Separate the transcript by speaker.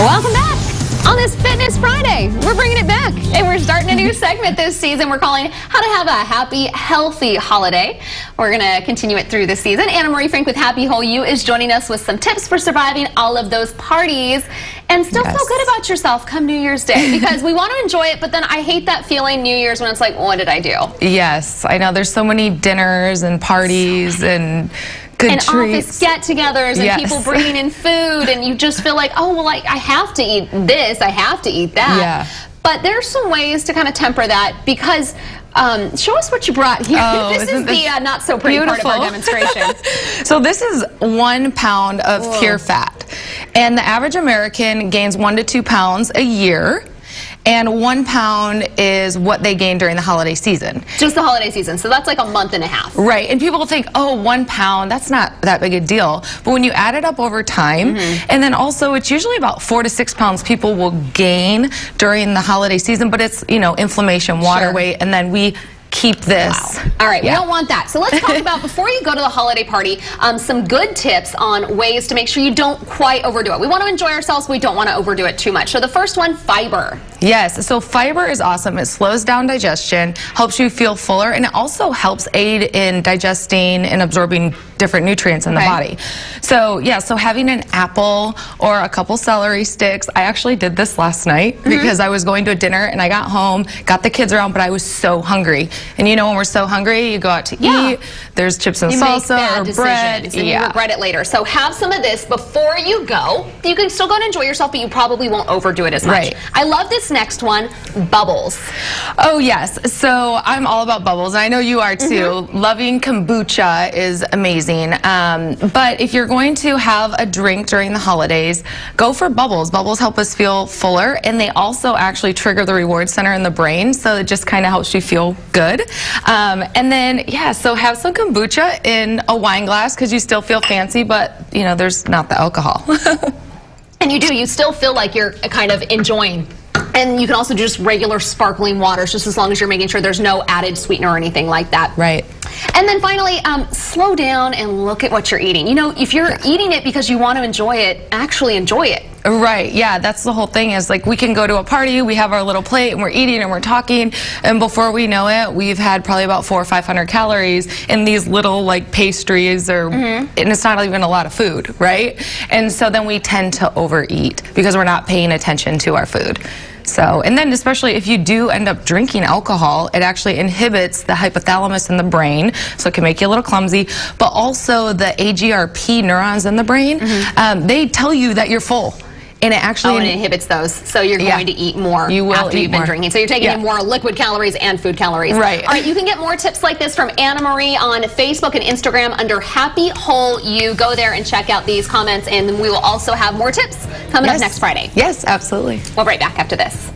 Speaker 1: Welcome back on this Fitness Friday. We're bringing it back, and we're starting a new segment this season. We're calling How to Have a Happy, Healthy Holiday. We're going to continue it through this season. Anna Marie Frank with Happy Whole You is joining us with some tips for surviving all of those parties and still feel good about yourself come New Year's Day, because we want to enjoy it, but then I hate that feeling New Year's when it's like, what did I do?
Speaker 2: Yes, I know there's so many dinners and parties and good
Speaker 1: and
Speaker 2: treats.
Speaker 1: Office get-togethers and people bringing in food, and you just feel like, oh, well, I have to eat this, I have to eat that.
Speaker 2: Yeah.
Speaker 1: But there's some ways to kind of temper that, because show us what you brought here.
Speaker 2: Oh,
Speaker 1: this is the not so pretty part of our demonstration.
Speaker 2: So this is 1 pound of pure fat, and the average American gains 1 to 2 pounds a year. And 1 pound is what they gain during the holiday season.
Speaker 1: Just the holiday season, so that's like a month and a half.
Speaker 2: Right, and people think, oh, 1 pound, that's not that big a deal. But when you add it up over time, and then also it's usually about 4 to 6 pounds people will gain during the holiday season, but it's, you know, inflammation, water weight, and then we keep this.
Speaker 1: Wow. All right, we don't want that. So let's talk about, before you go to the holiday party, some good tips on ways to make sure you don't quite overdo it. We want to enjoy ourselves, but we don't want to overdo it too much. So the first one, fiber.
Speaker 2: Yes, so fiber is awesome. It slows down digestion, helps you feel fuller, and it also helps aid in digesting and absorbing different nutrients in the body. So yeah, so having an apple or a couple celery sticks. I actually did this last night because I was going to a dinner and I got home, got the kids around, but I was so hungry. And you know, when we're so hungry, you go out to eat, there's chips and salsa or bread.
Speaker 1: And you regret it later. So have some of this before you go. You can still go and enjoy yourself, but you probably won't overdo it as much. I love this next one, bubbles.
Speaker 2: Oh yes, so I'm all about bubbles. I know you are too. Loving kombucha is amazing. But if you're going to have a drink during the holidays, go for bubbles. Bubbles help us feel fuller, and they also actually trigger the reward center in the brain, so it just kind of helps you feel good. And then, yeah, so have some kombucha in a wine glass, because you still feel fancy, but, you know, there's not the alcohol.
Speaker 1: And you still feel like you're kind of enjoying. And you can also do just regular sparkling waters, just as long as you're making sure there's no added sweetener or anything like that.
Speaker 2: Right.
Speaker 1: And then finally, slow down and look at what you're eating. You know, if you're eating it because you want to enjoy it, actually enjoy it.
Speaker 2: Right, yeah, that's the whole thing, is like we can go to a party, we have our little plate, and we're eating and we're talking, and before we know it, we've had probably about 400 or 500 calories in these little like pastries, or and it's not even a lot of food, right? And so then we tend to overeat because we're not paying attention to our food. So, and then especially if you do end up drinking alcohol, it actually inhibits the hypothalamus in the brain, so it can make you a little clumsy, but also the AGRP neurons in the brain, they tell you that you're full. And it actually
Speaker 1: and it inhibits those, so you're going to eat more after you've been drinking. So you're taking in more liquid calories and food calories.
Speaker 2: Right.
Speaker 1: All right, you can get more tips like this from Anna Marie on Facebook and Instagram under Happy Whole You. Go there and check out these comments, and then we will also have more tips coming up next Friday.
Speaker 2: Yes, absolutely.
Speaker 1: We'll be right back after this.